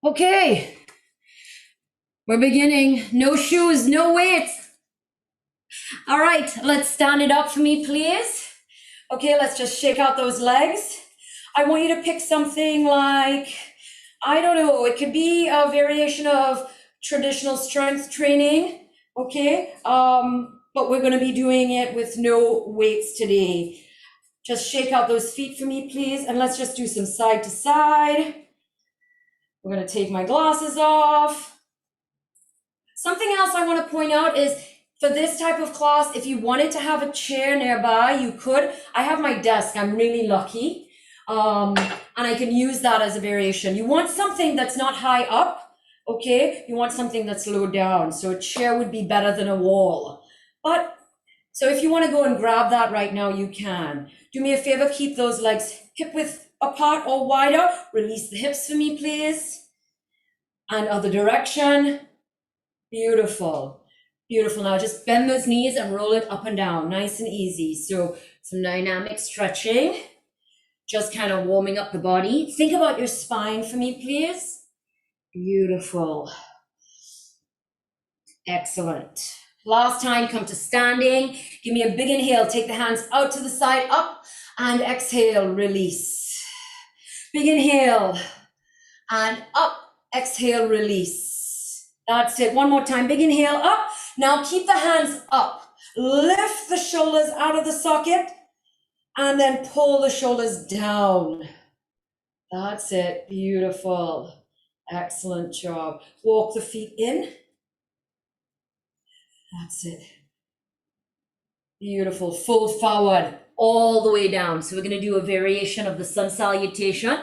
Okay, we're beginning. No shoes, no weights. All right, let's stand it up for me, please. Okay, let's just shake out those legs. I want you to pick something like, I don't know, it could be a variation of traditional strength training, okay? But we're gonna be doing it with no weights today. Just shake out those feet for me, please, and let's just do some side to side. We're gonna take my glasses off. Something else I want to point out is for this type of class, if you wanted to have a chair nearby, you could. I have my desk. I'm really lucky. And I can use that as a variation. You want something that's not high up, okay? You want something that's low down. So a chair would be better than a wall. But, so if you want to go and grab that right now, you can. Do me a favor, keep those legs hip width apart or wider. Release the hips for me, please. And other direction. Beautiful. Beautiful. Now just bend those knees and roll it up and down, nice and easy. So some dynamic stretching, just kind of warming up the body. Think about your spine for me, please. Beautiful. Excellent. Last time, come to standing. Give me a big inhale. Take the hands out to the side, up, and exhale, release. Big inhale, and up, exhale, release. That's it. One more time. Big inhale, up. Now keep the hands up. Lift the shoulders out of the socket and then pull the shoulders down. That's it. Beautiful. Excellent job. Walk the feet in. That's it. Beautiful. Fold forward all the way down. So we're going to do a variation of the sun salutation.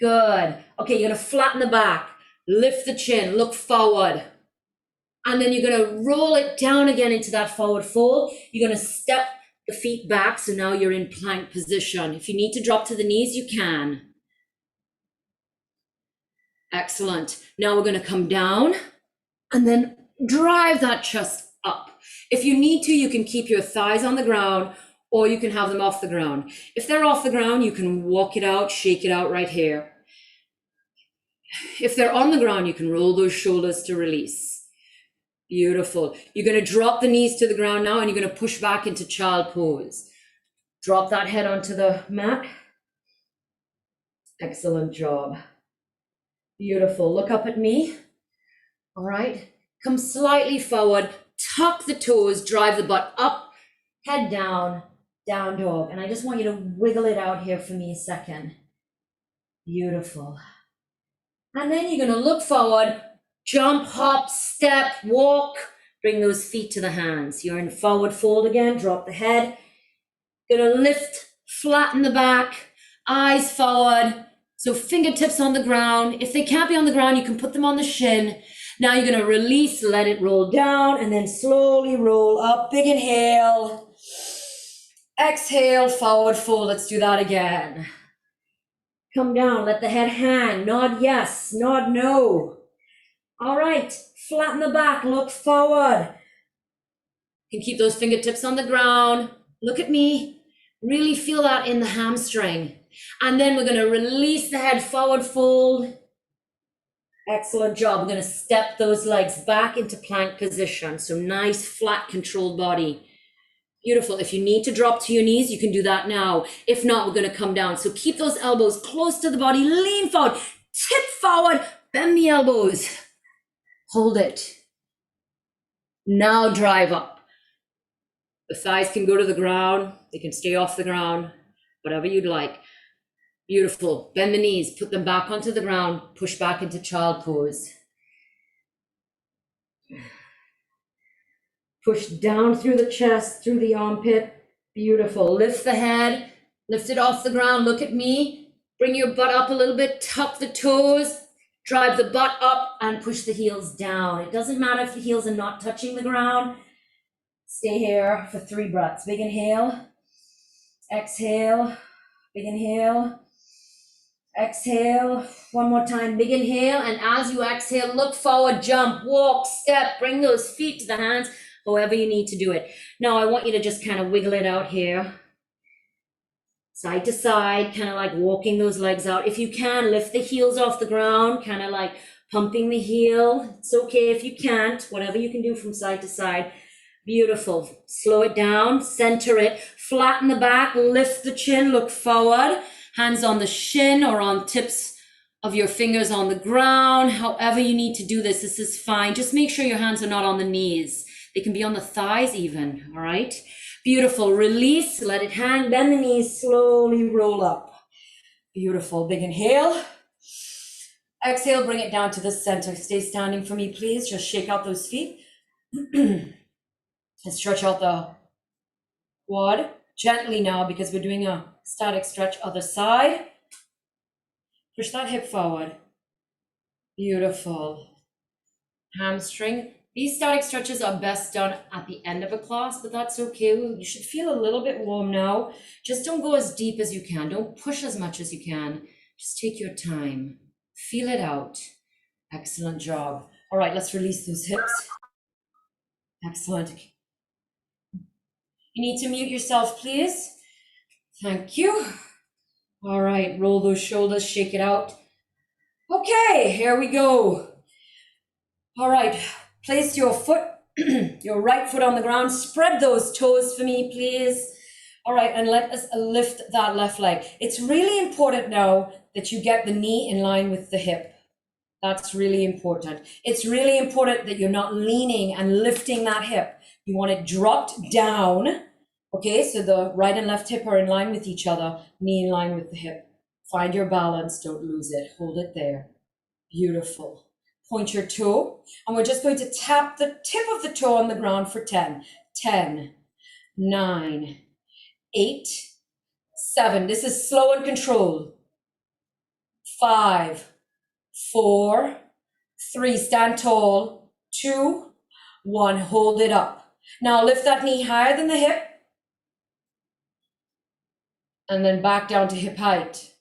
Good. Okay, you're going to flatten the back. Lift the chin, look forward. And then you're gonna roll it down again into that forward fold. You're gonna step the feet back, so now you're in plank position. If you need to drop to the knees, you can. Excellent. Now we're gonna come down and then drive that chest up. If you need to, you can keep your thighs on the ground or you can have them off the ground. If they're off the ground, you can walk it out, shake it out right here. If they're on the ground, you can roll those shoulders to release. Beautiful. You're going to drop the knees to the ground now and you're going to push back into child pose. Drop that head onto the mat. Excellent job. Beautiful. Look up at me. All right. Come slightly forward. Tuck the toes. Drive the butt up. Head down. Down dog. And I just want you to wiggle it out here for me a second. Beautiful. And then you're going to look forward, jump, hop, step, walk, bring those feet to the hands. You're in forward fold again, drop the head. Going to lift, flatten the back, eyes forward. So fingertips on the ground. If they can't be on the ground, you can put them on the shin. Now you're going to release, let it roll down, and then slowly roll up. Big inhale. Exhale, forward fold. Let's do that again. Come down, let the head hang, nod yes, nod no. All right, flatten the back, look forward. You can keep those fingertips on the ground. Look at me, really feel that in the hamstring. And then we're gonna release the head, forward fold. Excellent job, we're gonna step those legs back into plank position. So nice, flat, controlled body. Beautiful. If you need to drop to your knees, you can do that now. If not, we're going to come down. So keep those elbows close to the body. Lean forward. Tip forward. Bend the elbows. Hold it. Now drive up. The thighs can go to the ground. They can stay off the ground. Whatever you'd like. Beautiful. Bend the knees. Put them back onto the ground. Push back into child pose. Push down through the chest, through the armpit. Beautiful. Lift the head, lift it off the ground. Look at me. Bring your butt up a little bit. Tuck the toes. Drive the butt up and push the heels down. It doesn't matter if the heels are not touching the ground. Stay here for 3 breaths. Big inhale. Exhale. Big inhale. Exhale. One more time. Big inhale. And as you exhale, look forward, jump, walk, step. Bring those feet to the hands. However you need to do it. Now I want you to just kind of wiggle it out here. side to side, kind of like walking those legs out. If you can, lift the heels off the ground, kind of like pumping the heel. It's okay if you can't, whatever you can do from side to side. Beautiful. Slow it down, center it, flatten the back, lift the chin, look forward, hands on the shin or on tips of your fingers on the ground. However you need to do this is fine. Just make sure your hands are not on the knees. They can be on the thighs even, all right? Beautiful. Release, let it hang, bend the knees, slowly roll up. Beautiful. Big inhale. Exhale, bring it down to the center. Stay standing for me, please. Just shake out those feet. And stretch out the quad gently now because we're doing a static stretch other side. Push that hip forward. Beautiful. Hamstring. These static stretches are best done at the end of a class, but that's okay. You should feel a little bit warm now. Just don't go as deep as you can. Don't push as much as you can. Just take your time. Feel it out. Excellent job. All right, let's release those hips. Excellent. You need to mute yourself, please. Thank you. All right, roll those shoulders, shake it out. Okay, here we go. All right, place your foot, your right foot on the ground. Spread those toes for me, please. All right, and let us lift that left leg. It's really important now that you get the knee in line with the hip. That's really important. It's really important that you're not leaning and lifting that hip. You want it dropped down. Okay, so the right and left hip are in line with each other, knee in line with the hip. Find your balance, don't lose it. Hold it there. Beautiful. Point your toe, and we're just going to tap the tip of the toe on the ground for 10. 10, 9, 8, 7. This is slow and controlled. 5, 4, 3. Stand tall. 2, 1. Hold it up. Now lift that knee higher than the hip. And then back down to hip height.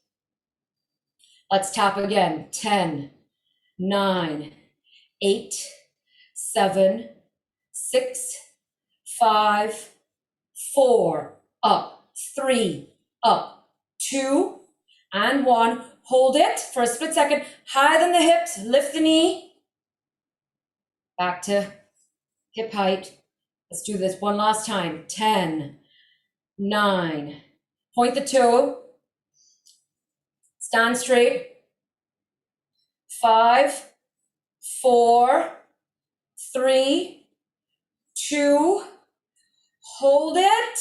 Let's tap again. 10, 9, 8, 7, 6, 5, 4, up, 3, up, 2, and 1. Hold it for a split second. Higher than the hips, lift the knee. Back to hip height. Let's do this one last time. 10, 9, point the toe. Stand straight. 5, 4, 3, 2, hold it.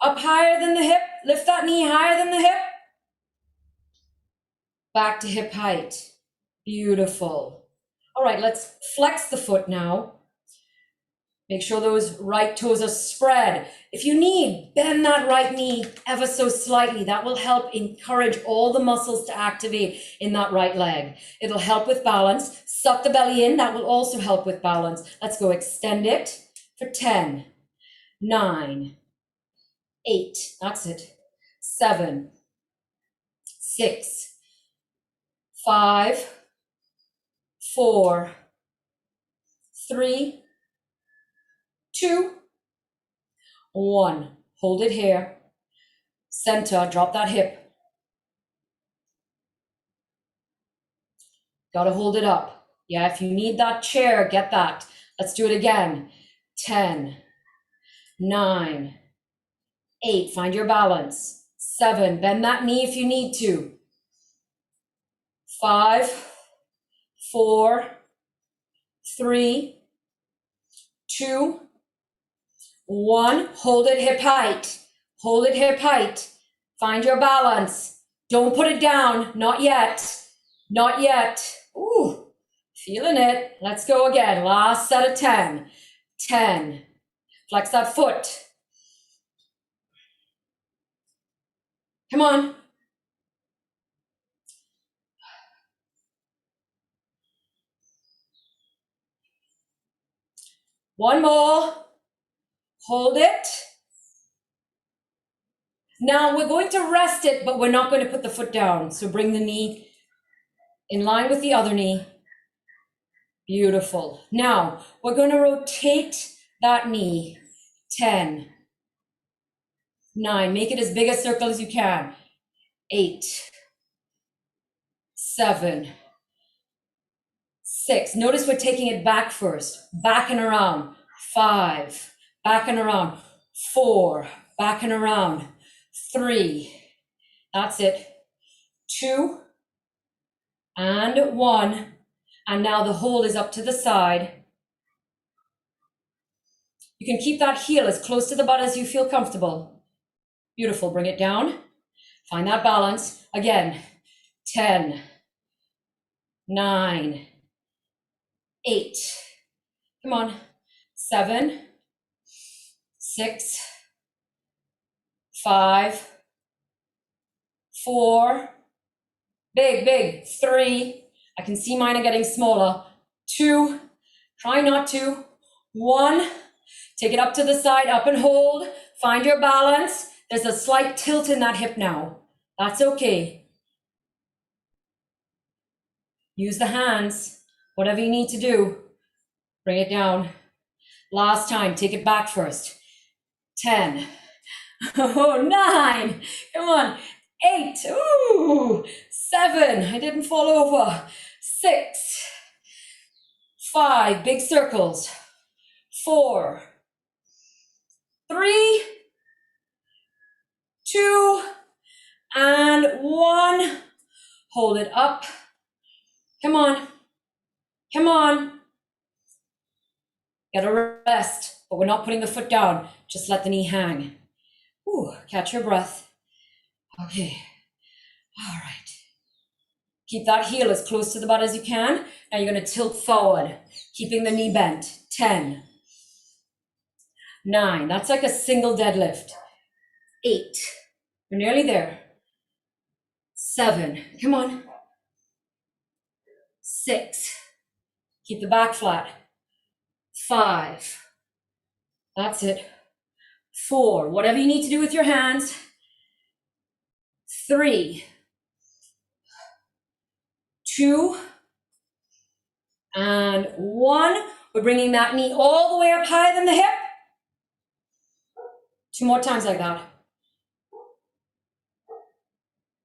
Up higher than the hip. Lift that knee higher than the hip. Back to hip height. Beautiful. All right, let's flex the foot now. Make sure those right toes are spread. If you need, bend that right knee ever so slightly. That will help encourage all the muscles to activate in that right leg. It'll help with balance. Suck the belly in. That will also help with balance. Let's go extend it for 10, 9, 8. That's it. 7, 6, 5, 4, 3, 2, 1. Hold it here. Center, drop that hip. Gotta hold it up. Yeah, if you need that chair, get that. Let's do it again. 10, 9, 8. Find your balance. 7. Bend that knee if you need to. 5, 4, 3, 2, 1. Hold it hip height. Hold it hip height. Find your balance. Don't put it down. Not yet. Not yet. Ooh, feeling it. Let's go again. Last set of 10. 10. Flex that foot. Come on. One more. Hold it. Now we're going to rest it, but we're not going to put the foot down. So bring the knee in line with the other knee. Beautiful. Now we're going to rotate that knee. 10, 9. Make it as big a circle as you can. 8, 7, 6. Notice we're taking it back first. Back and around. 5. Back and around. 4. Back and around. 3. That's it. 2 and 1. And now the hold is up to the side. You can keep that heel as close to the butt as you feel comfortable. Beautiful. Bring it down. Find that balance. Again. 10, 9, 8. Come on. 7, 6, 5, 4. Big, big. 3. I can see mine are getting smaller. 2. Try not to. 1. Take it up to the side, up and hold. Find your balance. There's a slight tilt in that hip now. That's okay. Use the hands. Whatever you need to do. Bring it down. Last time. Take it back first. 10. Oh, 9. Come on. 8. Ooh. 7. I didn't fall over. 6. 5. Big circles. 4. 3, 2, and 1. Hold it up. Come on. Come on. Get a rest, but we're not putting the foot down. Just let the knee hang. Ooh, catch your breath. Okay. All right. Keep that heel as close to the butt as you can. Now you're going to tilt forward, keeping the knee bent. 10. 9. That's like a single deadlift. 8. You're nearly there. 7. Come on. 6. Keep the back flat. 5. That's it. 4. Whatever you need to do with your hands. 3. 2. And 1. We're bringing that knee all the way up higher than the hip. 2 more times like that.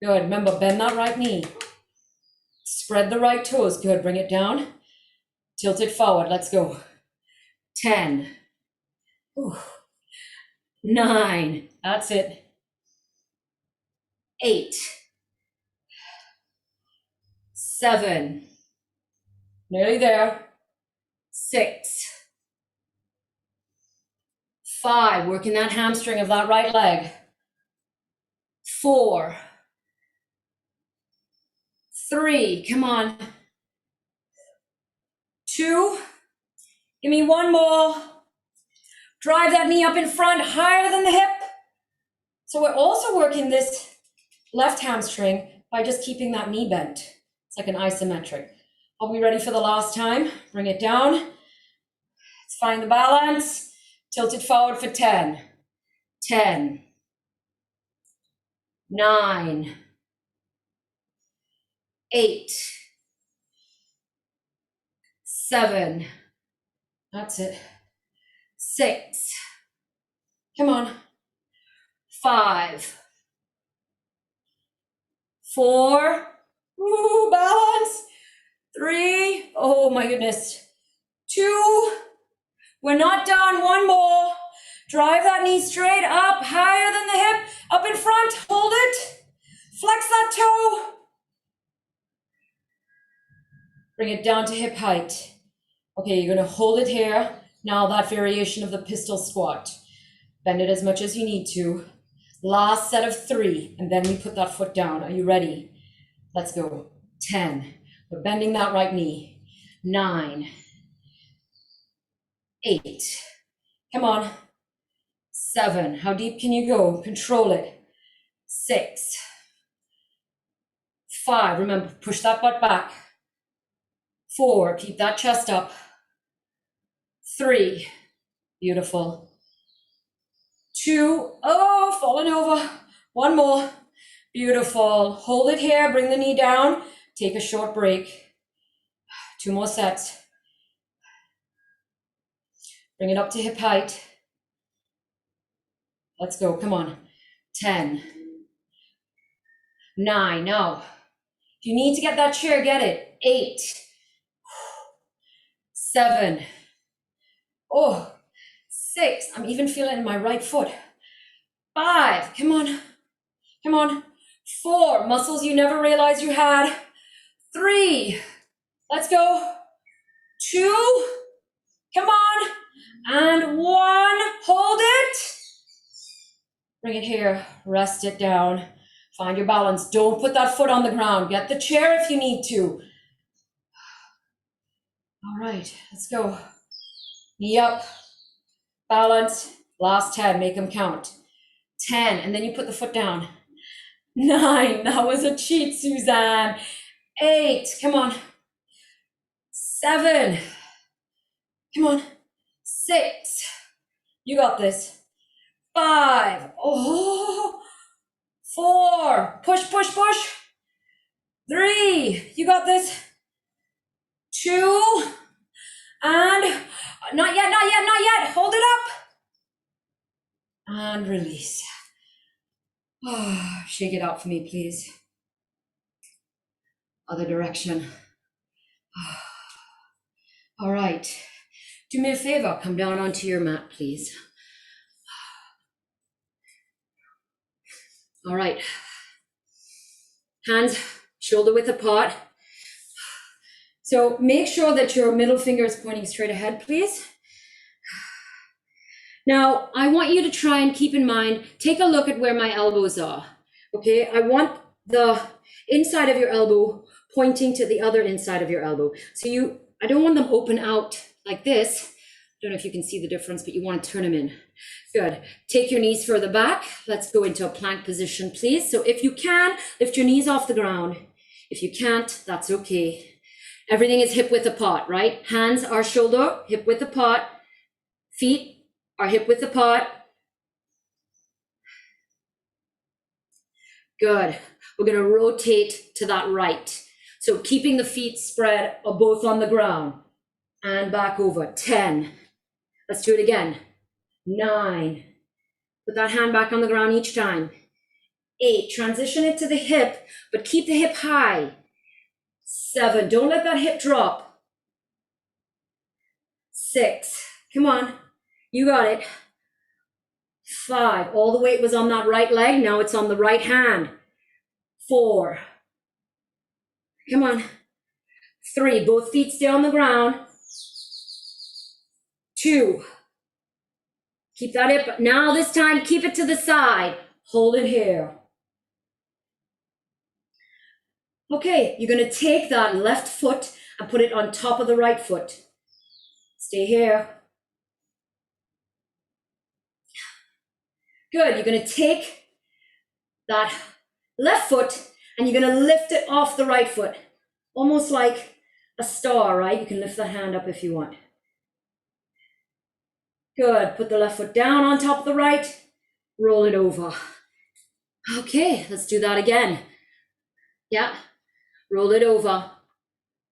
Good. Remember, bend that right knee. Spread the right toes. Good. Bring it down. Tilt it forward. Let's go. 10. Ooh. 9. That's it. 8. 7. Nearly there. 6. 5. Working that hamstring of that right leg. 4. 3. Come on. 2. Give me 1 more. Drive that knee up in front, higher than the hip. So we're also working this left hamstring by just keeping that knee bent. It's like an isometric. Are we ready for the last time? Bring it down. Let's find the balance. Tilt it forward for 10. 10. 9. 8. 7. That's it. 6. Come on. 5. 4. Ooh, balance. 3. Oh my goodness. 2. We're not done. 1 more. Drive that knee straight up, higher than the hip, up in front. Hold it. Flex that toe. Bring it down to hip height. Okay, you're going to hold it here. Now that variation of the pistol squat. Bend it as much as you need to. Last set of 3, and then we put that foot down. Are you ready? Let's go. 10. We're bending that right knee. 9. 8. Come on. 7. How deep can you go? Control it. 6. 5. Remember, push that butt back. 4. Keep that chest up. 3. Beautiful. 2. Oh, falling over. 1 more. Beautiful. Hold it here. Bring the knee down. Take a short break. 2 more sets. Bring it up to hip height. Let's go. Come on. 10, 9. Now, if you need to get that chair, get it. 8, 7, oh, 6. I'm even feeling it in my right foot. 5, come on, come on. 4, muscles you never realized you had. 3, let's go. 2, come on. And 1, hold it. Bring it here, rest it down. Find your balance. Don't put that foot on the ground. Get the chair if you need to. All right, let's go. Knee up, balance. Last 10, make them count. 10, and then you put the foot down. 9, that was a cheat, Suzanne. 8, come on. 7, come on. 6, you got this. 5, oh. 4, push, push, push. 3, you got this. 2, and not yet, not yet, not yet. Hold it up. And release. Oh, shake it out for me, please. Other direction. All right. Do me a favor, come down onto your mat, please. All right. Hands shoulder width apart. So make sure that your middle finger is pointing straight ahead, please. Now, I want you to try and keep in mind, take a look at where my elbows are. Okay, I want the inside of your elbow pointing to the other inside of your elbow. So I don't want them open out like this. I don't know if you can see the difference, but you want to turn them in. Good. Take your knees further back. Let's go into a plank position, please. So if you can, lift your knees off the ground. If you can't, that's okay. Everything is hip width apart, right? Hands are shoulder, hip width apart. Feet are hip width apart. Good. We're going to rotate to that right. So keeping the feet spread are both on the ground. And back over. 10. Let's do it again. 9. Put that hand back on the ground each time. 8. Transition it to the hip, but keep the hip high. 7. Don't let that hip drop. 6. Come on. You got it. 5. All the weight was on that right leg. Now it's on the right hand. 4. Come on. 3. Both feet stay on the ground. 2. Keep that hip. Now this time, keep it to the side. Hold it here. Okay, you're going to take that left foot and put it on top of the right foot. Stay here. Good. You're going to take that left foot and you're going to lift it off the right foot. Almost like a star, right? You can lift the hand up if you want. Good. Put the left foot down on top of the right. Roll it over. Okay, let's do that again. Yeah. Roll it over.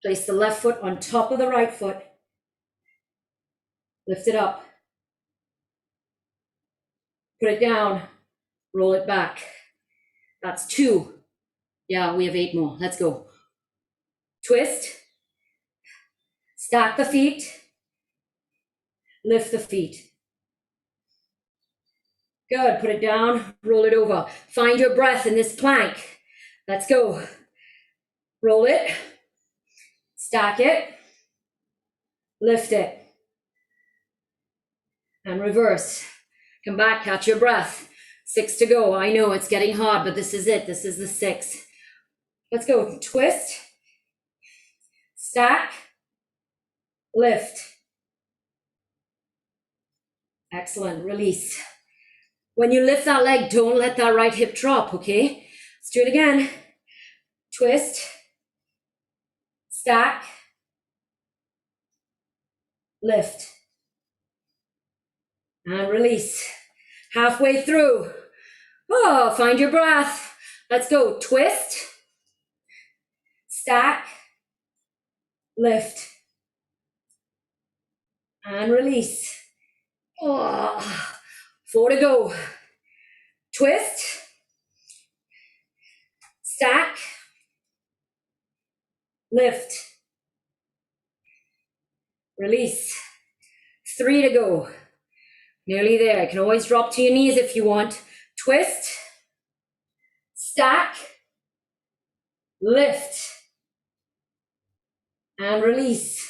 Place the left foot on top of the right foot. Lift it up. Put it down. Roll it back. That's 2. Yeah, we have 8 more. Let's go. Twist. Stack the feet. Lift the feet. Good. Put it down. Roll it over. Find your breath in this plank. Let's go. Roll it. Stack it. Lift it. And reverse. Come back. Catch your breath. 6 to go. I know it's getting hard, but this is it. This is the 6. Let's go. Twist. Stack. Lift. Excellent. Release. When you lift that leg, don't let that right hip drop, okay? Let's do it again. Twist. Stack. Lift. And release. Halfway through. Oh, find your breath. Let's go. Twist. Stack. Lift. And release. Oh, 4 to go. twist, stack, lift, release. 3 to go. Nearly there. You can always drop to your knees if you want. Twist, stack, lift, and release.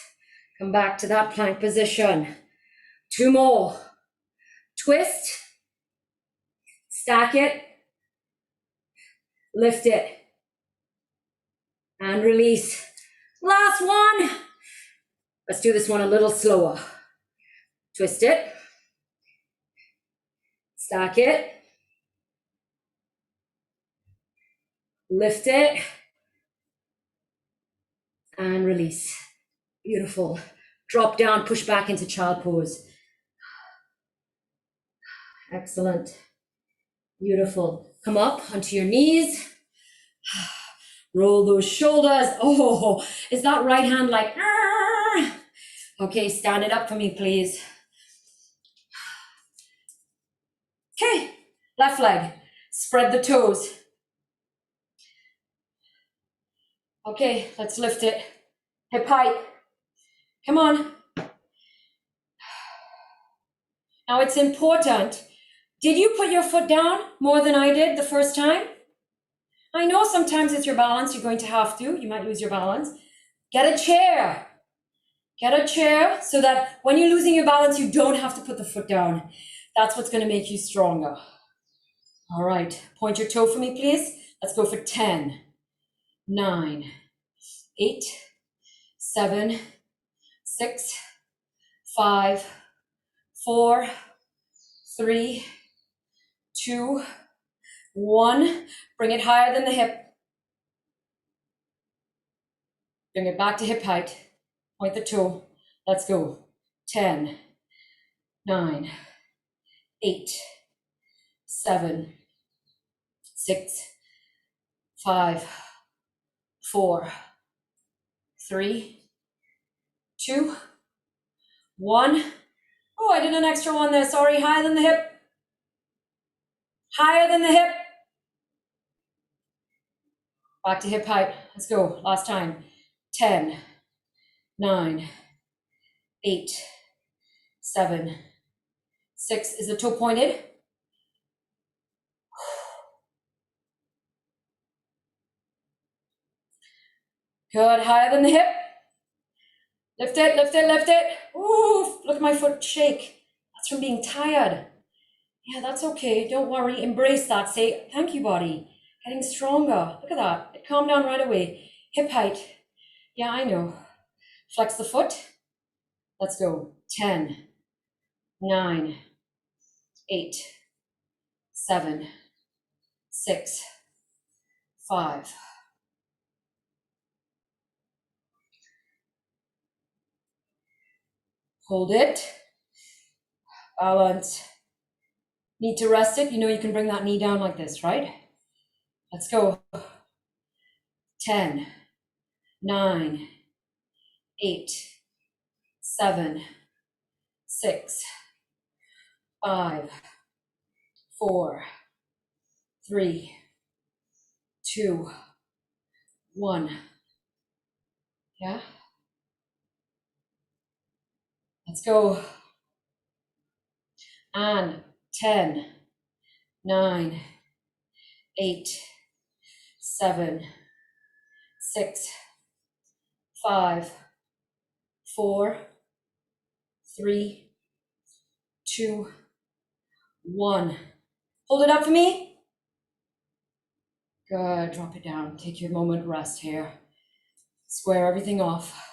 Come back to that plank position. 2 more. Twist, stack it, lift it, and release. Last one. Let's do this one a little slower. Twist it, stack it, lift it, and release. Beautiful. Drop down, push back into child pose. Excellent. Beautiful. Come up onto your knees. Roll those shoulders. Oh, is that right hand like, Arr! Okay, stand it up for me, please. Okay, left leg. Spread the toes. Okay, let's lift it. Hip height. Come on. Now it's important. Did you put your foot down more than I did the first time? I know sometimes it's your balance, you're going to have to. You might lose your balance. Get a chair. Get a chair so that when you're losing your balance, you don't have to put the foot down. That's what's going to make you stronger. All right, point your toe for me, please. Let's go for 10, 9, 8, 7, 6, 5, 4, 3, 2, 1. Bring it higher than the hip. Bring it back to hip height. Point the toe. Let's go. 10, 9, 8, 7, 6, 5, 4, 3, 2, 1. Oh, I did an extra one there. Sorry. Higher than the hip. Higher than the hip. Back to hip height. Let's go. Last time. 10, 9, 8, 7, 6. Is the toe pointed? Good. Higher than the hip. Lift it, lift it, lift it. Ooh, look at my foot shake. That's from being tired. Yeah, that's okay. Don't worry. Embrace that. Say, thank you, body. Getting stronger. Look at that. It calmed down right away. Hip height. Yeah, I know. Flex the foot. Let's go. 10, 9, 8, 7, 6, 5. Hold it. Balance. Need to rest it. You know you can bring that knee down like this, right? Let's go. 10, 9, 8, 7, 6, 5, 4, 3, 2, 1. Yeah? Let's go. And 10, 9, 8, 7, 6, 5, 4, 3, 2, 1. Hold it up for me. Good. Drop it down. Take your moment, rest here. Square everything off.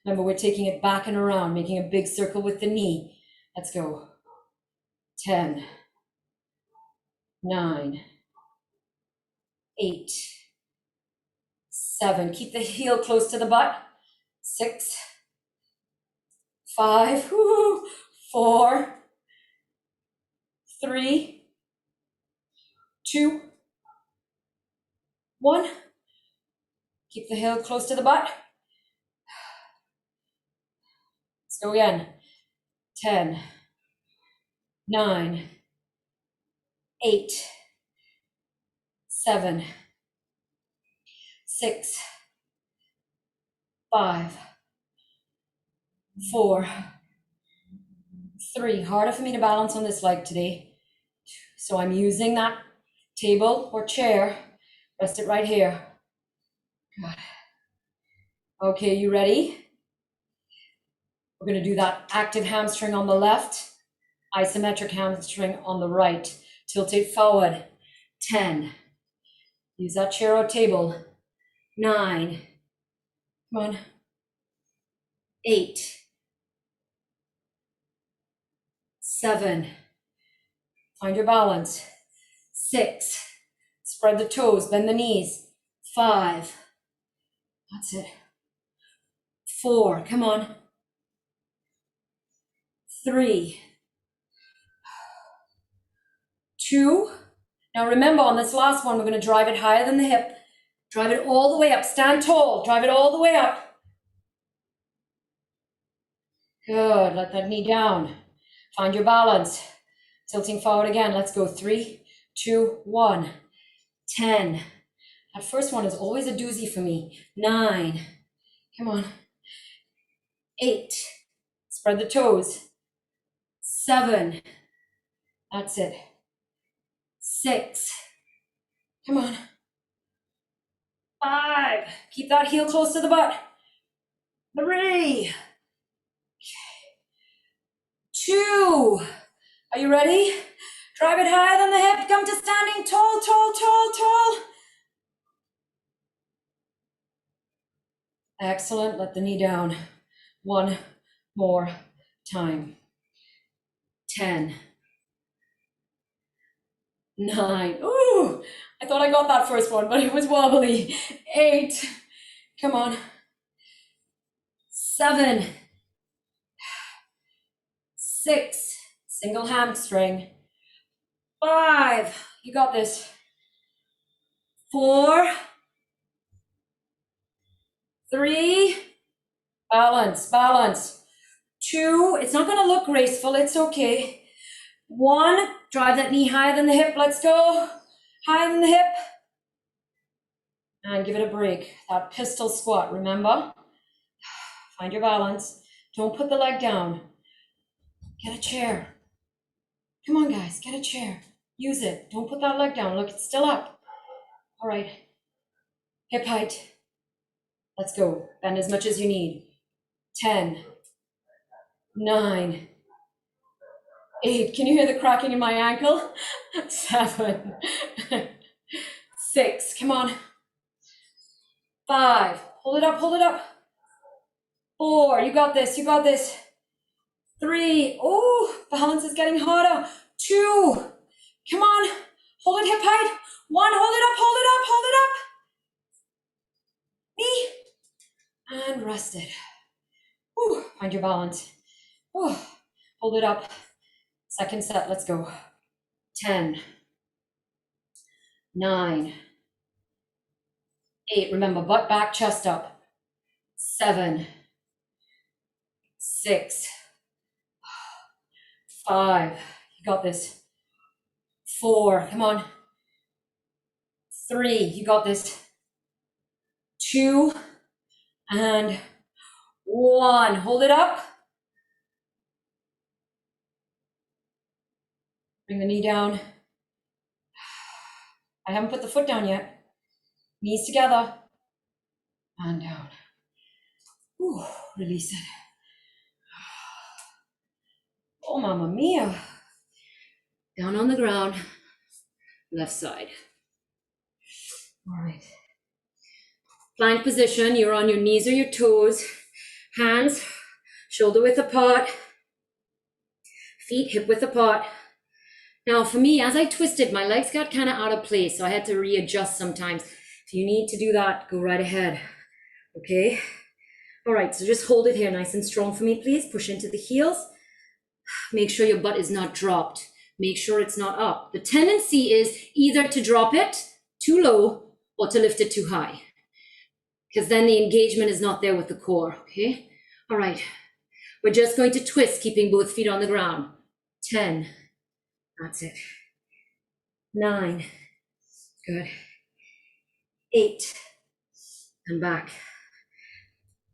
Remember, we're taking it back and around, making a big circle with the knee. Let's go. 10, 9, 8, 7. Keep the heel close to the butt. 6, 5, 4, 3, 2, 1. Keep the heel close to the butt. Let's go again. 10, 9, 8, 7, 6, 5, 4, 3. Harder for me to balance on this leg today. So I'm using that table or chair. Rest it right here. Good. Okay, you ready? We're going to do that active hamstring on the left, isometric hamstring on the right. Tilt it forward. 10. Use that chair or table. 9. Come on. 8. 7. Find your balance. 6. Spread the toes, bend the knees. 5. That's it. 4. Come on. 3. 2. Now remember, on this last one, we're going to drive it higher than the hip. Drive it all the way up. Stand tall. Drive it all the way up. Good. Let that knee down. Find your balance. Tilting forward again. Let's go. 3, 2, 1. 10. That first one is always a doozy for me. 9. Come on. 8. Spread the toes. 7. That's it. 6. Come on. 5. Keep that heel close to the butt. 3. 2. Are you ready? Drive it higher than the hip. Come to standing tall, tall, tall, tall. Excellent. Let the knee down. 1 more time. 10. 9. Ooh, I thought I got that first one, but it was wobbly. 8. Come on. 7. 6. Single hamstring. 5. You got this. 4. 3. Balance, balance. 2. It's not going to look graceful. It's okay. 1. Drive that knee higher than the hip. Let's go. Higher than the hip. And give it a break. That pistol squat, remember? Find your balance. Don't put the leg down. Get a chair. Come on, guys. Get a chair. Use it. Don't put that leg down. Look, it's still up. All right. Hip height. Let's go. Bend as much as you need. 10. 9. 8. Can you hear the cracking in my ankle? 7. 6. Come on. 5. Hold it up, hold it up. 4. You got this, you got this. 3. Oh, balance is getting harder. 2. Come on. Hold it hip height. 1. Hold it up, hold it up, hold it up. Knee. And rest it. Ooh, find your balance. Ooh, hold it up. Second set, let's go. 10. 9. 8. Remember, butt back, chest up. 7. 6. 5. You got this. 4. Come on. 3. You got this. 2. And 1. Hold it up. Bring the knee down. I haven't put the foot down yet. Knees together. And down. Ooh, release it. Oh, mamma mia. Down on the ground. Left side. All right. Plank position. You're on your knees or your toes. Hands shoulder width apart. Feet hip width apart. Now for me, as I twisted, my legs got kind of out of place, so I had to readjust sometimes. If you need to do that, go right ahead. Okay? All right, so just hold it here nice and strong for me, please. Push into the heels. Make sure your butt is not dropped. Make sure it's not up. The tendency is either to drop it too low or to lift it too high, because then the engagement is not there with the core, okay? All right, we're just going to twist, keeping both feet on the ground. 10. That's it. 9. Good. 8, and back.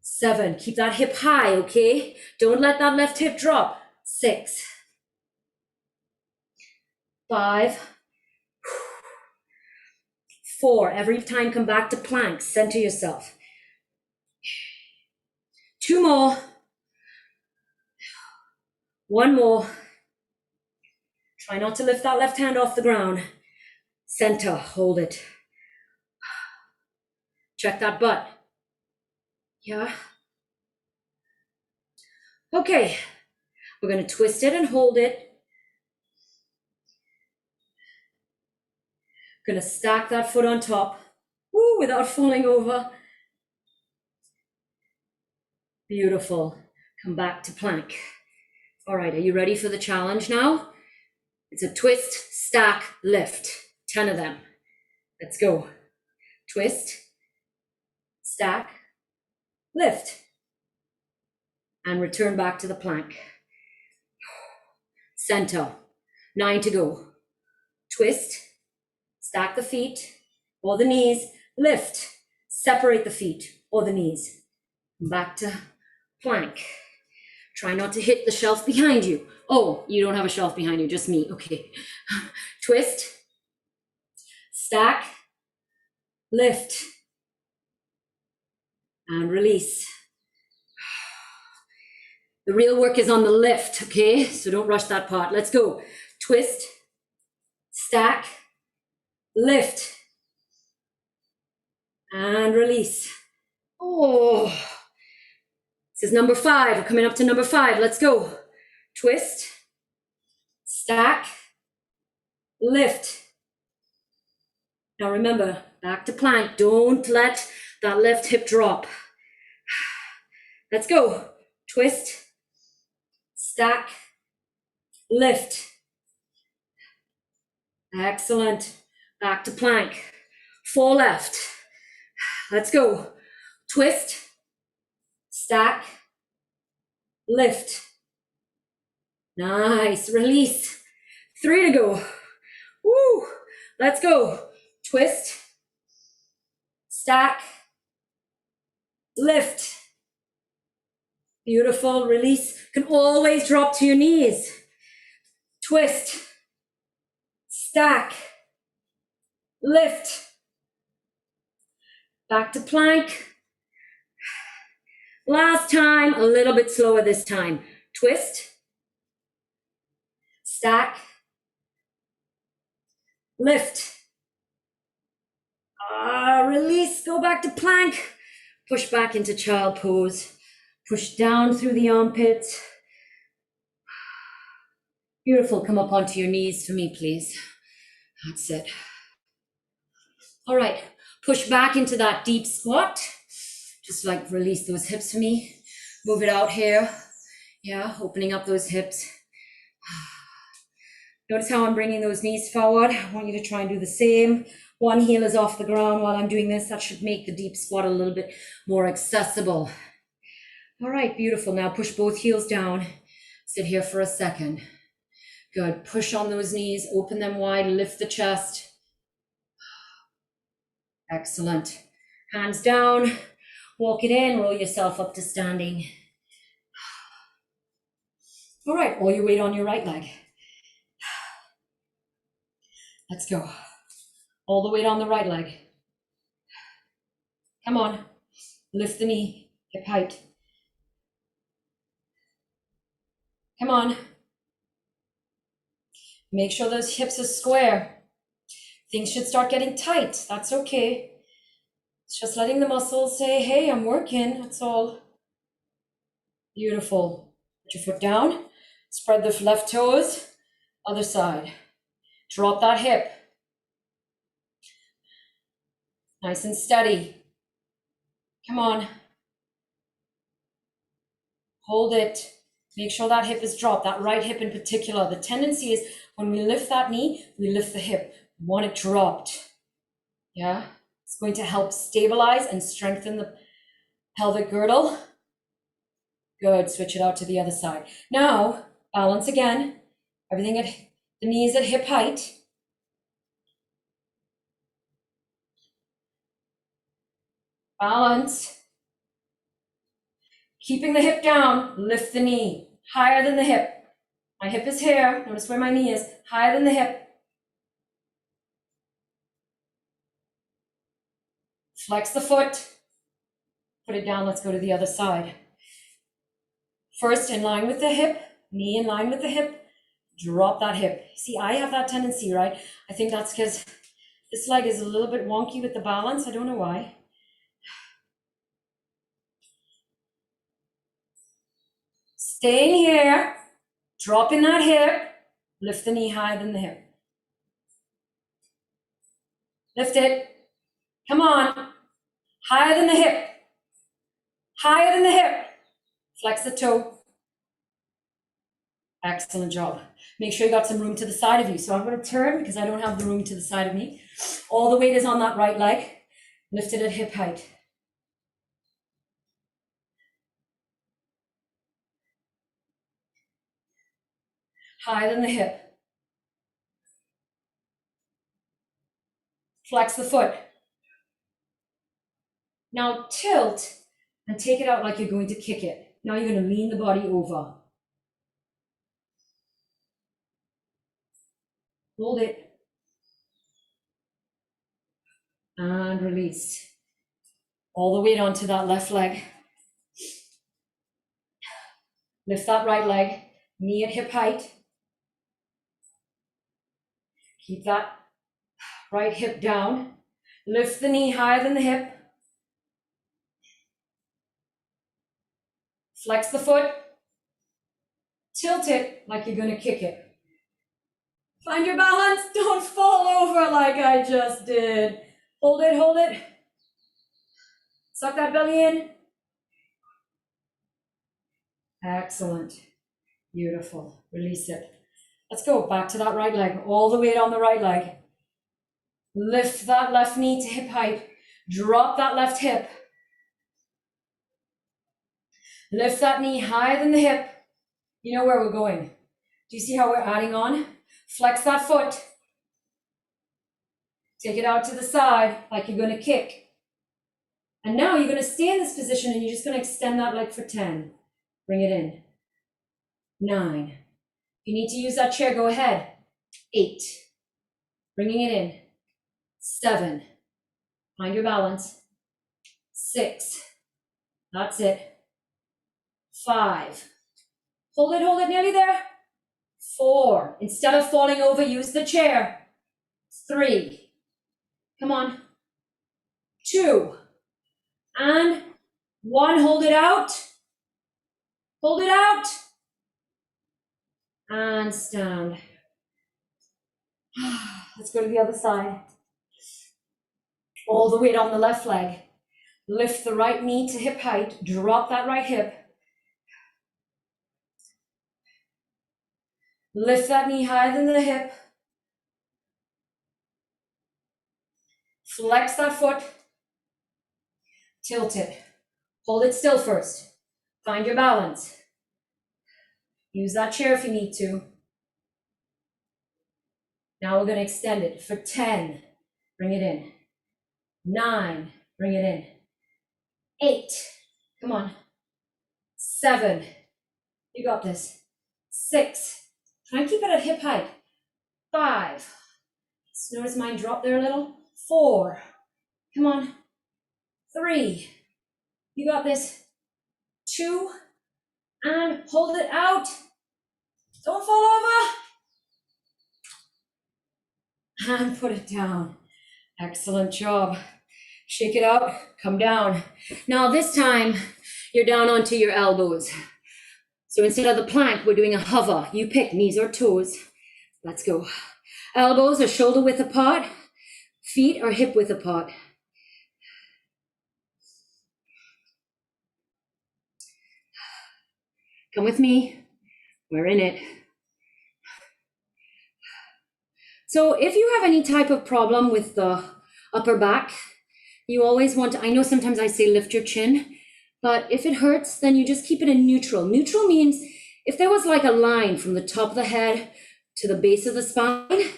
7, keep that hip high, okay? Don't let that left hip drop. 6, 5, 4, every time come back to plank, center yourself. 2 more. 1 more. Try not to lift that left hand off the ground. Center, hold it. Check that butt. Yeah. Okay, we're gonna twist it and hold it. Gonna stack that foot on top. Woo, without falling over. Beautiful. Come back to plank. All right, are you ready for the challenge now? It's a twist, stack, lift. 10 of them. Let's go. Twist, stack, lift. And return back to the plank. Center. 9 to go. Twist, stack the feet or the knees, lift, separate the feet or the knees. Back to plank. Try not to hit the shelf behind you. Oh, you don't have a shelf behind you, just me. Okay. Twist, stack, lift, and release. The real work is on the lift, okay? So don't rush that part. Let's go. Twist, stack, lift, and release. Oh, this is number 5. We're coming up to number 5. Let's go. Twist, stack, lift. Now remember, back to plank. Don't let that left hip drop. Let's go. Twist, stack, lift. Excellent. Back to plank. 4 left. Let's go. Twist, stack, lift. Nice. Release. 3 to go. Woo. Let's go. Twist, stack, lift. Beautiful. Release. Can always drop to your knees. Twist, stack, lift. Back to plank. Last time, a little bit slower this time. Twist, stack, lift. Release, go back to plank. Push back into child pose. Push down through the armpits. Beautiful, come up onto your knees for me, please. That's it. All right, push back into that deep squat. Just like release those hips for me. Move it out here. Yeah, opening up those hips. Notice how I'm bringing those knees forward. I want you to try and do the same. One heel is off the ground while I'm doing this. That should make the deep squat a little bit more accessible. All right, beautiful. Now push both heels down. Sit here for a second. Good. Push on those knees, open them wide, lift the chest. Excellent. Hands down, walk it in, roll yourself up to standing. All right, all your weight on your right leg. Let's go. All the weight on the right leg. Come on, lift the knee, hip height. Come on. Make sure those hips are square. Things should start getting tight. That's okay. It's just letting the muscles say, hey, I'm working. That's all. Beautiful. Put your foot down. Spread the left toes. Other side. Drop that hip. Nice and steady. Come on. Hold it. Make sure that hip is dropped, that right hip in particular. The tendency is when we lift that knee, we lift the hip. We want it dropped. Yeah? It's going to help stabilize and strengthen the pelvic girdle. Good. Switch it out to the other side. Now, balance again. Everything at the knees at hip height. balance. Keeping the hip down, lift the knee, higher than the hip. My hip is here, notice where my knee is, higher than the hip. Flex the foot, put it down, let's go to the other side. First, in line with the hip, knee in line with the hip, drop that hip. See, I have that tendency, right? I think that's because this leg is a little bit wonky with the balance, I don't know why. Staying here, dropping that hip, lift the knee higher than the hip. Lift it, come on, higher than the hip, higher than the hip. Flex the toe. Excellent job. Make sure you got some room to the side of you. So I'm going to turn because I don't have the room to the side of me. All the weight is on that right leg. Lift it at hip height. Higher than the hip. Flex the foot. Now tilt and take it out like you're going to kick it. Now you're going to lean the body over. Hold it. And release. All the weight onto that left leg. Lift that right leg. Knee at hip height. Keep that right hip down. Lift the knee higher than the hip. Flex the foot. Tilt it like you're going to kick it. Find your balance. Don't fall over like I just did. Hold it, hold it. Suck that belly in. Excellent. Beautiful. Release it. Let's go back to that right leg. All the weight on the right leg. Lift that left knee to hip height. Drop that left hip. Lift that knee higher than the hip. You know where we're going. Do you see how we're adding on? Flex that foot. Take it out to the side like you're going to kick. And now you're going to stay in this position and you're just going to extend that leg for 10. Bring it in. 9. If you need to use that chair, go ahead. 8. Bringing it in. 7. Find your balance. 6. That's it. 5. Hold it, nearly there. 4. Instead of falling over, use the chair. 3. Come on. 2. And 1. Hold it out. Hold it out. And stand. Let's go to the other side. All the weight on the left leg. Lift the right knee to hip height. Drop that right hip. Lift that knee higher than the hip. Flex that foot. Tilt it. Hold it still first. Find your balance. Use that chair if you need to. Now we're going to extend it for 10. Bring it in. 9. Bring it in. 8. Come on. 7. You got this. 6. Try and keep it at hip height. 5. Just notice mine drop there a little. 4. Come on. 3. You got this. 2. And hold it out. Don't fall over. And put it down. Excellent job. Shake it out. Come down. Now this time, you're down onto your elbows. So instead of the plank, we're doing a hover. You pick knees or toes. Let's go. Elbows are shoulder width apart. Feet are hip width apart. Come with me. We're in it. So if you have any type of problem with the upper back, you always want to, I know sometimes I say lift your chin, but if it hurts, then you just keep it in neutral. Neutral means if there was like a line from the top of the head to the base of the spine,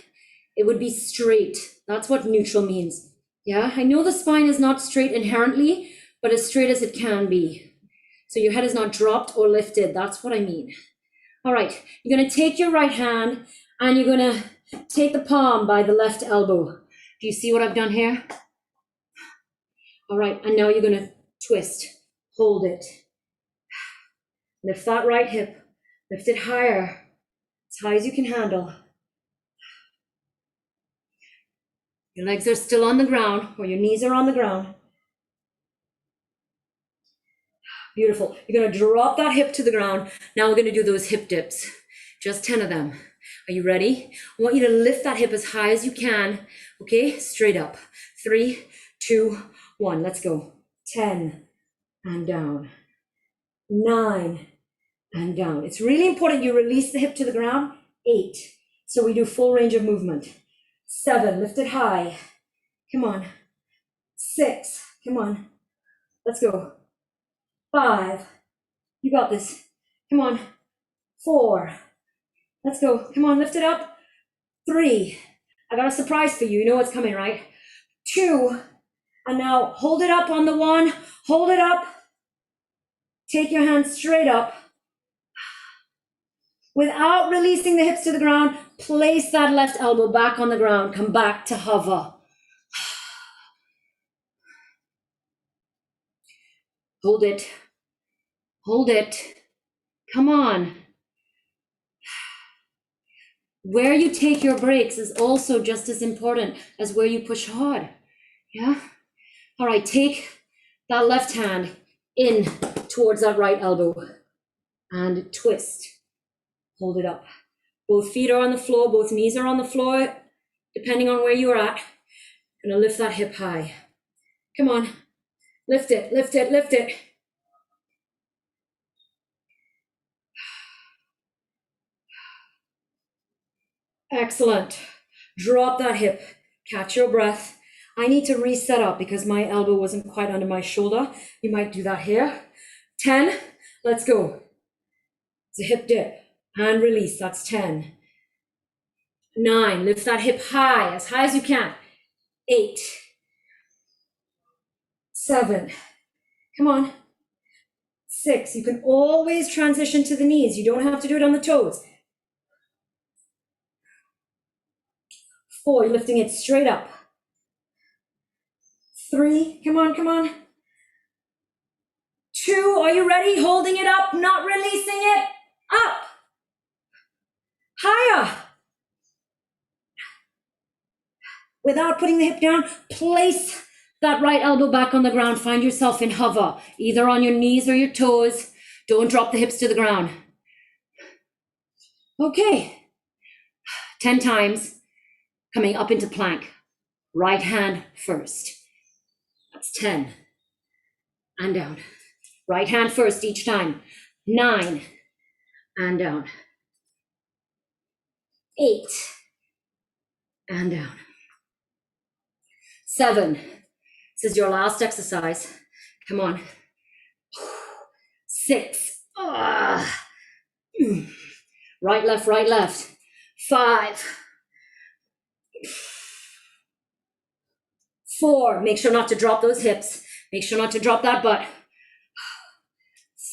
it would be straight. That's what neutral means. Yeah, I know the spine is not straight inherently, but as straight as it can be. So your head is not dropped or lifted. That's what I mean. All right, you're gonna take your right hand and you're gonna take the palm by the left elbow. Do you see what I've done here? All right, and now you're gonna twist, hold it. Lift that right hip, lift it higher, as high as you can handle. Your legs are still on the ground, or your knees are on the ground. Beautiful. You're gonna drop that hip to the ground. Now we're gonna do those hip dips, just 10 of them. Are you ready? I want you to lift that hip as high as you can, okay? Straight up. 3, 2, 1, let's go. 10, and down. 9, and down. It's really important you release the hip to the ground. 8, so we do full range of movement. 7, lift it high. Come on. 6, come on. Let's go. 5, you got this. Come on. 4, let's go. Come on, lift it up. 3, I got a surprise for you. You know what's coming, right? 2, and now hold it up on the 1. Hold it up. Take your hands straight up. Without releasing the hips to the ground, place that left elbow back on the ground. Come back to hover. Hold it. Hold it. Come on. Where you take your breaks is also just as important as where you push hard. Yeah? All right, take that left hand in towards that right elbow and twist. Hold it up. Both feet are on the floor, both knees are on the floor, depending on where you're at. Gonna lift that hip high. Come on. Lift it, lift it, lift it. Excellent. Drop that hip. Catch your breath. I need to reset up because my elbow wasn't quite under my shoulder. You might do that here. 10, let's go. It's a hip dip and release, that's 10. 9, lift that hip high as you can. 8, 7, come on. 6, you can always transition to the knees. You don't have to do it on the toes. 4, you're lifting it straight up. 3, come on, come on. 2, are you ready? Holding it up, not releasing it. Up. Higher. Without putting the hip down, place that right elbow back on the ground. Find yourself in hover, either on your knees or your toes. Don't drop the hips to the ground. Okay. 10 times. Coming up into plank. Right hand first. That's 10. And down. Right hand first each time. 9. And down. 8. And down. 7. This is your last exercise. Come on. 6. Right, left, right, left. 5. 4. Make sure not to drop those hips. Make sure not to drop that butt.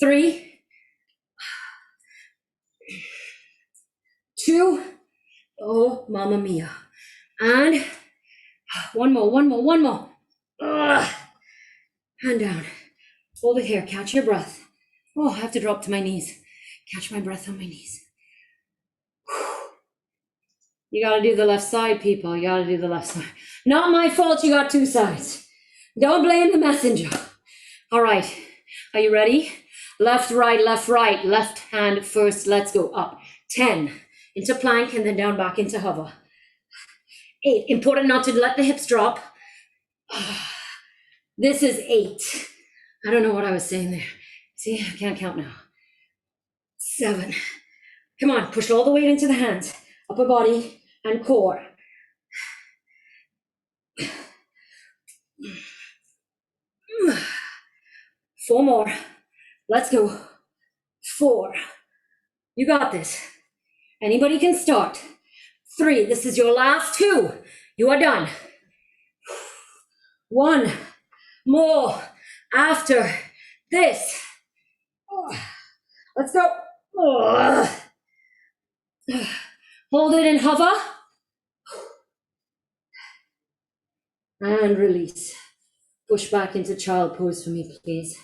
3. 2. Oh, mamma mia. And one more. And down. Hold it here. Catch your breath. Oh, I have to drop to my knees. Catch my breath on my knees. You got to do the left side, people. You got to do the left side. Not my fault you got 2 sides. Don't blame the messenger. All right. Are you ready? Left, right, left hand first. Let's go up. 10 into plank and then down back into hover. 8. Important not to let the hips drop. This is 8. I don't know what I was saying there. See, I can't count now. 7. Come on, push all the weight into the hands. Upper body and core. 4 more. Let's go. 4. You got this. Anybody can start. 3. This is your last 2. You are done. One more after this. Let's go. Hold it and hover. And release. Push back into child pose for me, please.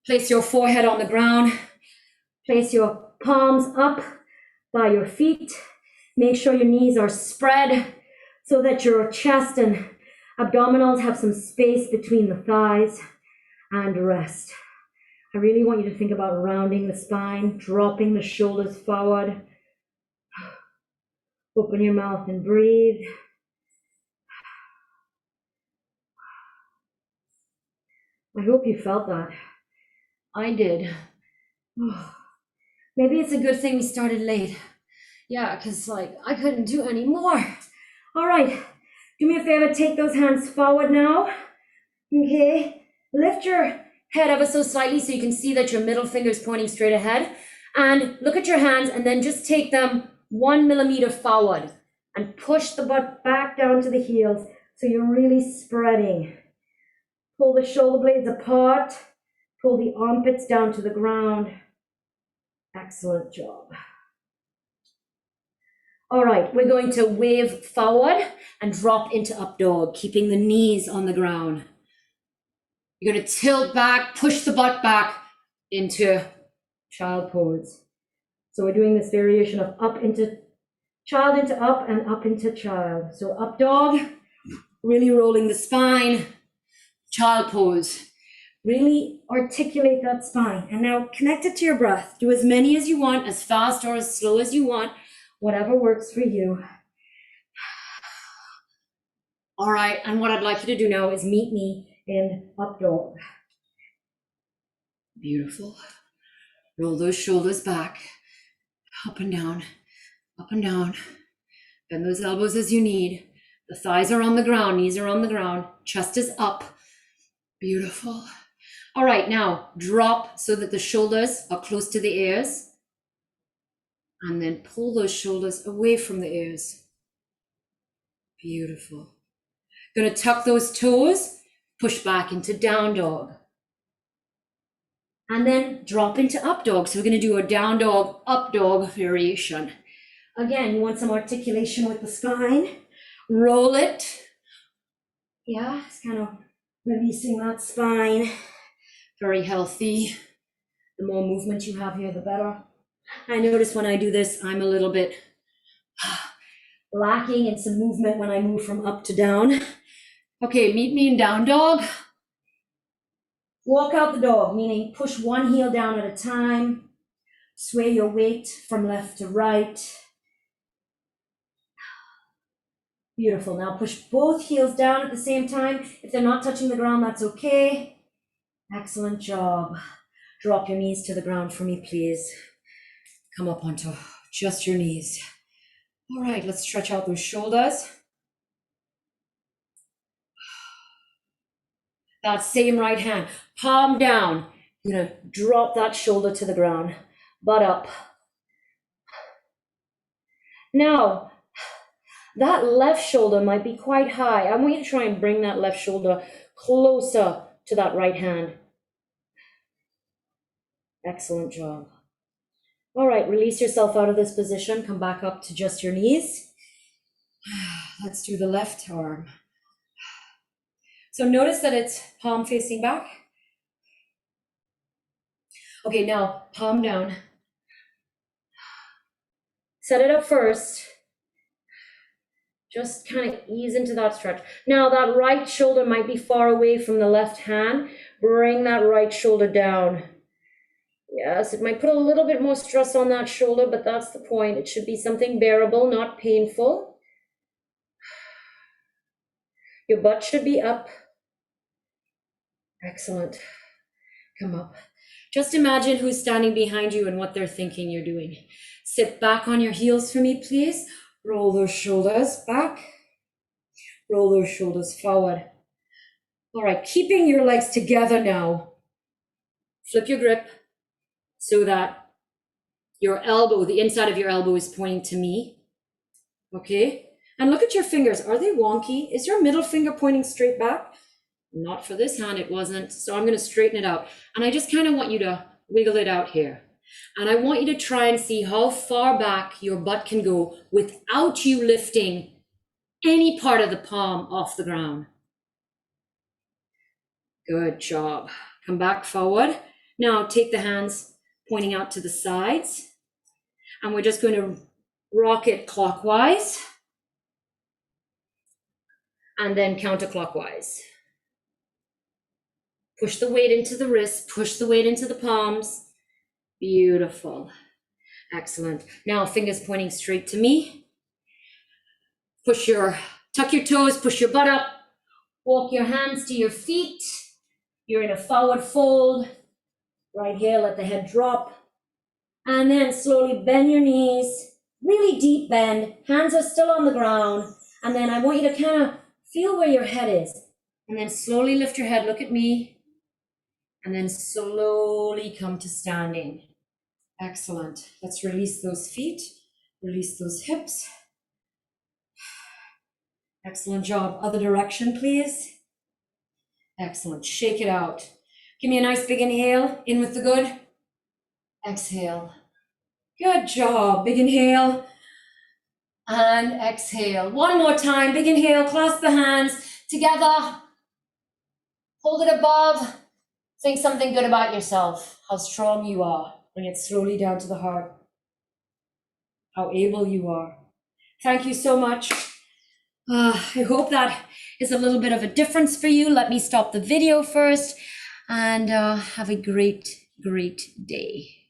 Place your forehead on the ground. Place your palms up by your feet. Make sure your knees are spread so that your chest and abdominals have some space between the thighs, and rest. I really want you to think about rounding the spine, dropping the shoulders forward. Open your mouth and breathe. I hope you felt that. I did. Maybe it's a good thing we started late. Yeah, because I couldn't do any more. All right, do me a favor, take those hands forward now. Okay, lift your head ever so slightly so you can see that your middle finger is pointing straight ahead. And look at your hands and then just take them 1 millimeter forward and push the butt back down to the heels so you're really spreading. Pull the shoulder blades apart, pull the armpits down to the ground. Excellent job. All right, we're going to wave forward and drop into up dog, keeping the knees on the ground. You're going to tilt back, push the butt back into child pose. So we're doing this variation of up into child into up and up into child. So up dog, really rolling the spine, child pose. Really articulate that spine. And now connect it to your breath. Do as many as you want, as fast or as slow as you want, whatever works for you. All right, and what I'd like you to do now is meet me in up dog. Beautiful. Roll those shoulders back, up and down, up and down. Bend those elbows as you need. The thighs are on the ground, knees are on the ground, chest is up. Beautiful. All right, now drop so that the shoulders are close to the ears. And then pull those shoulders away from the ears. Beautiful. Gonna tuck those toes, push back into down dog. And then drop into up dog. So we're gonna do a down dog, up dog variation. Again, you want some articulation with the spine. Roll it. Yeah, it's kind of releasing that spine. Very healthy. The more movement you have here, the better. I notice when I do this, I'm a little bit lacking in some movement when I move from up to down. Okay, meet me in down dog. Walk out the dog, meaning push one heel down at a time. Sway your weight from left to right. Beautiful. Now push both heels down at the same time. If they're not touching the ground, that's okay. Excellent job. Drop your knees to the ground for me, please. Come up onto just your knees. All right, let's stretch out those shoulders. That same right hand, palm down. You're gonna drop that shoulder to the ground, butt up. Now, that left shoulder might be quite high. I want you to try and bring that left shoulder closer to that right hand. Excellent job. All right, release yourself out of this position. Come back up to just your knees. Let's do the left arm. So notice that it's palm facing back. Okay, now palm down. Set it up first. Just kind of ease into that stretch. Now that right shoulder might be far away from the left hand. Bring that right shoulder down. Yes, it might put a little bit more stress on that shoulder, but that's the point. It should be something bearable, not painful. Your butt should be up. Excellent. Come up. Just imagine who's standing behind you and what they're thinking you're doing. Sit back on your heels for me, please. Roll those shoulders back. Roll those shoulders forward. All right, keeping your legs together now. Flip your grip so that your elbow, the inside of your elbow is pointing to me. Okay? And look at your fingers. Are they wonky? Is your middle finger pointing straight back? Not for this hand, it wasn't. So I'm going to straighten it out. And I just kind of want you to wiggle it out here. And I want you to try and see how far back your butt can go without you lifting any part of the palm off the ground. Good job. Come back forward. Now take the hands pointing out to the sides. And we're just going to rock it clockwise. And then counterclockwise. Push the weight into the wrists, push the weight into the palms. Beautiful. Excellent. Now fingers pointing straight to me. Tuck your toes, push your butt up. Walk your hands to your feet. You're in a forward fold. Right here, let the head drop. And then slowly bend your knees. Really deep bend. Hands are still on the ground. And then I want you to kind of feel where your head is. And then slowly lift your head, look at me. And then slowly come to standing. Excellent. Let's release those feet, release those hips. Excellent job. Other direction, please. Excellent. Shake it out. Give me a nice big inhale. In with the good. Exhale. Good job. Big inhale. And exhale. One more time. Big inhale. Clasp the hands together. Hold it above. Think something good about yourself. How strong you are. Bring it slowly down to the heart. How able you are. Thank you so much. I hope that is a little bit of a difference for you. Let me stop the video first and have a great, great day.